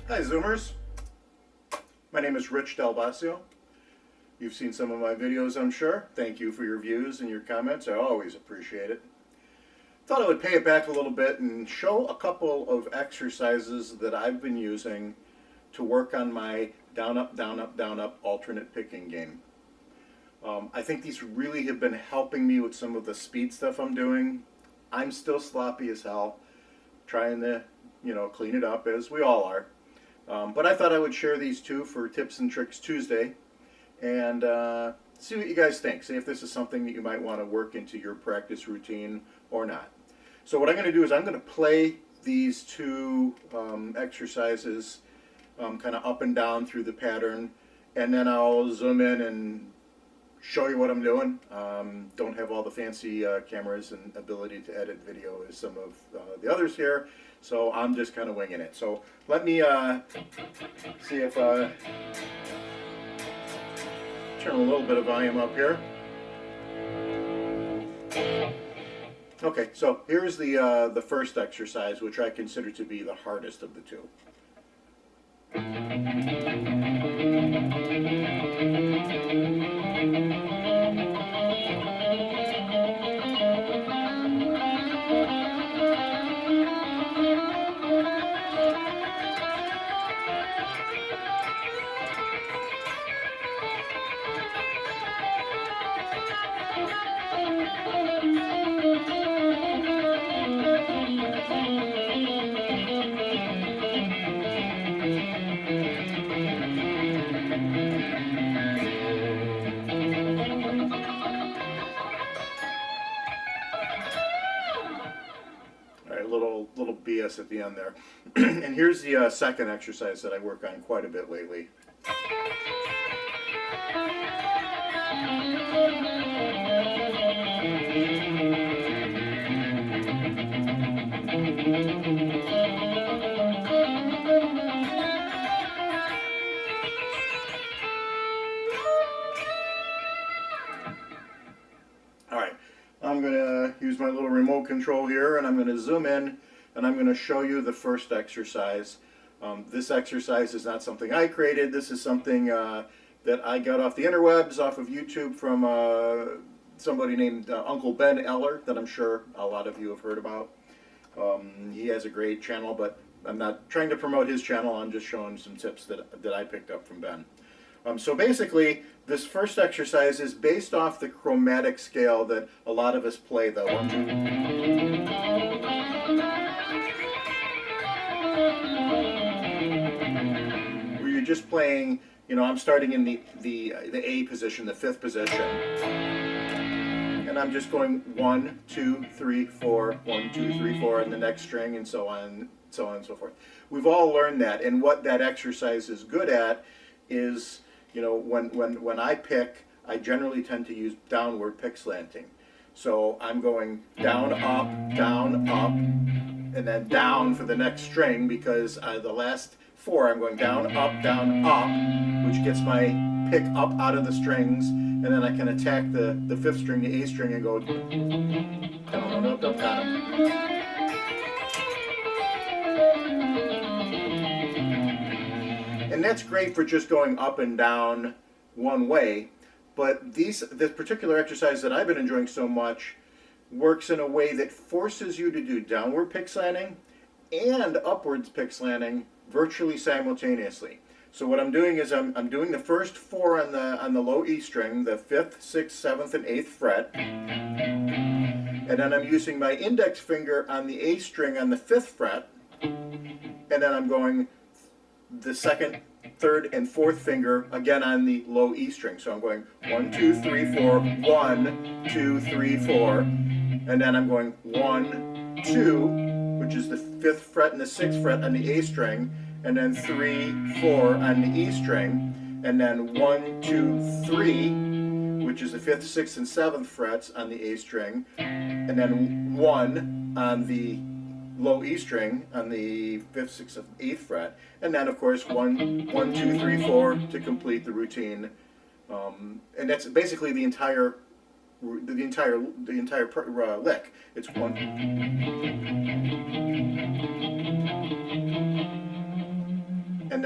Hi Zoomers, my name is Rich Del Basio. You've seen some of my videos, I'm sure. Thank you for your views and your comments. I always appreciate it. Thought I would pay it back a little bit and show a couple of exercises that I've been using to work on my down up, down up, down up alternate picking game. I think these really have been helping me with some of the speed stuff I'm doing. I'm still sloppy as hell, trying to, clean it up, as we all are. But I thought I would share these two for Tips and Tricks Tuesday and see what you guys think. See if this is something that you might want to work into your practice routine or not. So what I'm going to do is I'm going to play these two exercises kind of up and down through the pattern, and then I'll zoom in and show you what I'm doing. Don't have all the fancy cameras and ability to edit video as some of the others here, so I'm just kind of winging it. So let me see if I turn a little bit of volume up here. Okay, so here's the first exercise, which I consider to be the hardest of the two. Little BS at the end there. And here's the second exercise that I work on quite a bit lately. Alright, I'm going to use my little remote control here, and I'm going to zoom in, and I'm going to show you the first exercise. This exercise is not something I created. This is something that I got off the interwebs, off of YouTube, from somebody named Uncle Ben Eller, that I'm sure a lot of you have heard about. He has a great channel, but I'm not trying to promote his channel. I'm just showing some tips that I picked up from Ben. So basically, this first exercise is based off the chromatic scale that a lot of us play, the 1, 2. Where you're just playing, I'm starting in the A position, the 5th position. And I'm just going 1, 2, 3, 4, 1, 2, 3, 4, and the next string, and so on, so on and so forth. We've all learned that, and what that exercise is good at is, when I pick, I generally tend to use downward pick slanting. So I'm going down, up, and then down for the next string, because the last 4 I'm going down, up, which gets my pick up out of the strings, and then I can attack the 5th string, the A string, and go down, up, down. And that's great for just going up and down one way, but this particular exercise that I've been enjoying so much works in a way that forces you to do downward pick slanting and upwards pick slanting virtually simultaneously. So what I'm doing is I'm doing the first 4 on the low E string, the 5th, 6th, 7th, and 8th fret, and then I'm using my index finger on the A string on the 5th fret, and then I'm going the 2nd, 3rd, and 4th finger again on the low E string. So I'm going 1, 2, 3, 4, 1, 2, 3, 4, and then I'm going 1, 2, which is the 5th fret and the 6th fret on the A string, and then 3, 4 on the E string, and then 1, 2, 3, which is the 5th, 6th, and 7th frets on the A string, and then 1 on the low E string on the 5th, 6th, and 8th fret, and then of course 1, 2, 3, 4 to complete the routine, and that's basically the entire lick. It's 1.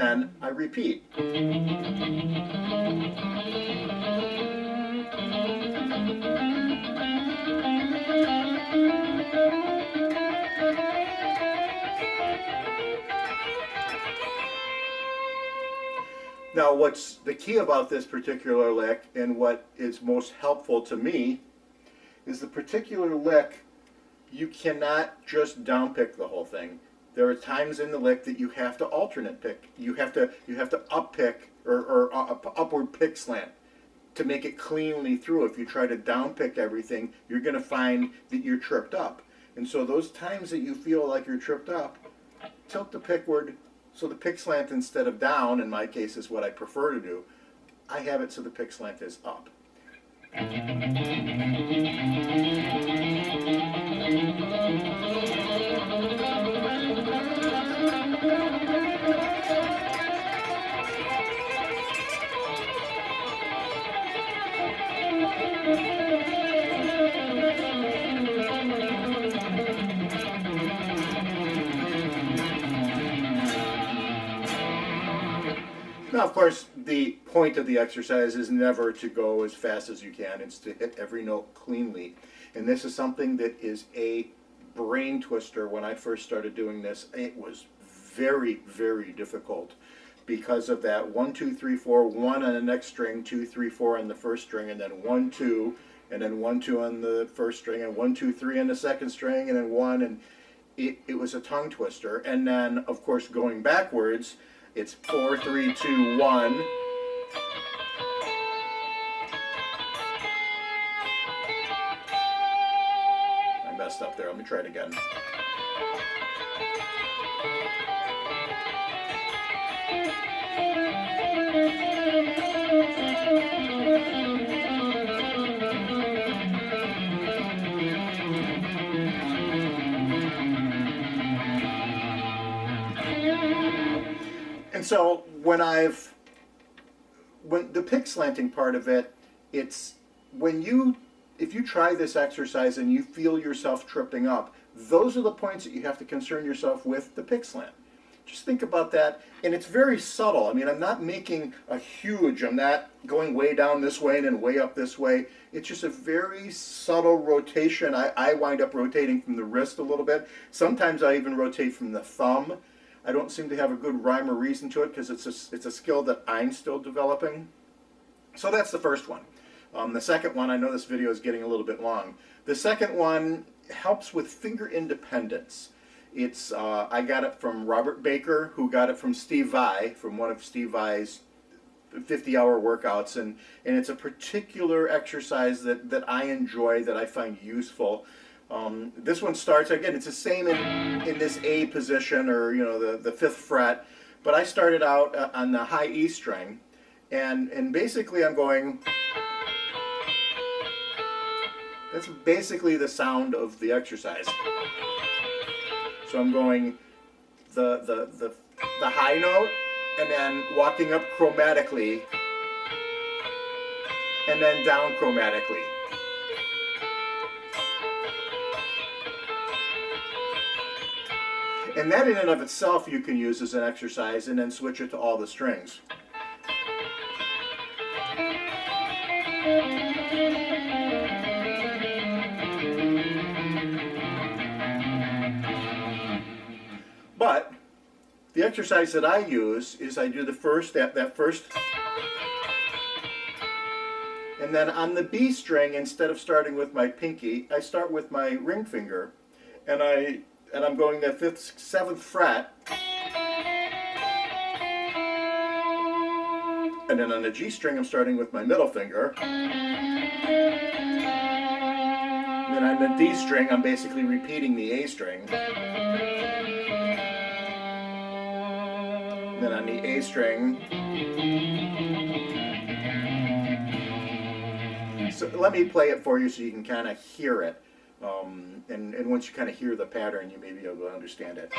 then I repeat. Now, what's the key about this particular lick, and what is most helpful to me, is the particular lick, you cannot just down pick the whole thing. There are times in the lick that you have to alternate pick. You have to up pick or upward pick slant to make it cleanly through. If you try to down pick everything, you're going to find that you're tripped up. And so those times that you feel like you're tripped up, tilt the pickward. So the pick slant, instead of down, in my case is what I prefer to do, I have it so the pick slant is up. Now, of course, the point of the exercise is never to go as fast as you can. It's to hit every note cleanly. And this is something that is a brain twister. When I first started doing this, it was very, very difficult because of that 1, 2, 3, 4, 1 on the next string, 2, 3, 4 on the first string, and then 1, 2, and then 1, 2 on the first string, and 1, 2, 3 on the second string, and then 1, and it was a tongue twister. And then, of course, going backwards, it's 4, 3, 2, 1. I messed up there. Let me try it again. And so when the pick slanting part of it, it's if you try this exercise and you feel yourself tripping up, those are the points that you have to concern yourself with the pick slant. Just think about that, and it's very subtle. I mean, I'm not making I'm not going way down this way and then way up this way. It's just a very subtle rotation. I wind up rotating from the wrist a little bit. Sometimes I even rotate from the thumb. I don't seem to have a good rhyme or reason to it because it's a skill that I'm still developing. So that's the first one. The second one, I know this video is getting a little bit long. The second one helps with finger independence. It's I got it from Robert Baker, who got it from Steve Vai, from one of Steve Vai's 50-hour workouts, and it's a particular exercise that I enjoy, that I find useful. This one starts, again, it's the same in this A position, or the 5th fret, but I started out on the high E string, and basically I'm going, that's basically the sound of the exercise. So I'm going the high note, and then walking up chromatically, and then down chromatically. And that in and of itself you can use as an exercise, and then switch it to all the strings. But the exercise that I use is I do the first, that first, and then on the B string, instead of starting with my pinky, I start with my ring finger, and I'm going that 5th, 7th fret, and then on the G string I'm starting with my middle finger, and then on the D string I'm basically repeating the A string, and then on the A string. So let me play it for you so you can kind of hear it. And once you kind of hear the pattern, you may be able to understand it.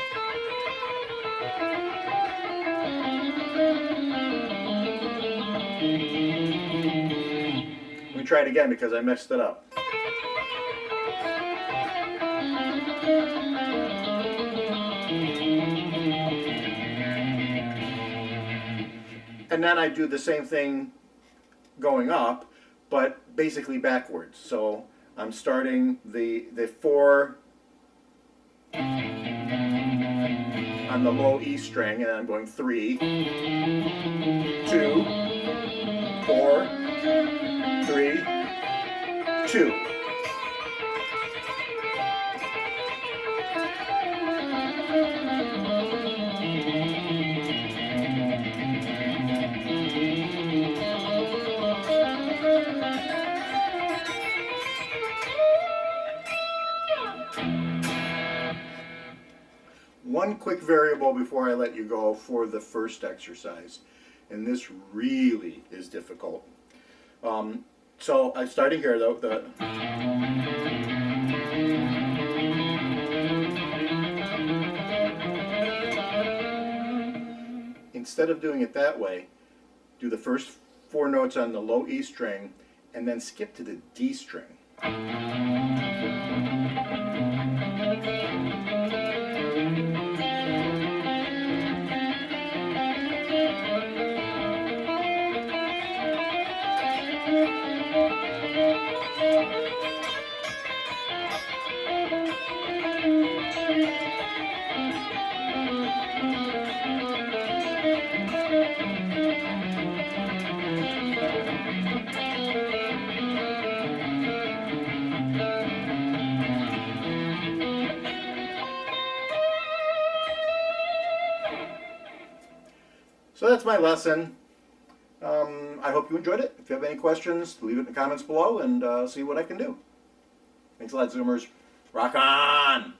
Let me try it again because I messed it up. And then I do the same thing going up, but basically backwards. So I'm starting the 4 on the low E string, and I'm going 3, 2, 4, 3, 2. One quick variable before I let you go for the first exercise, and this really is difficult. So I'm starting here though. Instead of doing it that way, do the first 4 notes on the low E string and then skip to the D string. So that's my lesson. I hope you enjoyed it. If you have any questions, leave it in the comments below and see what I can do. Thanks a lot, Zoomers. Rock on!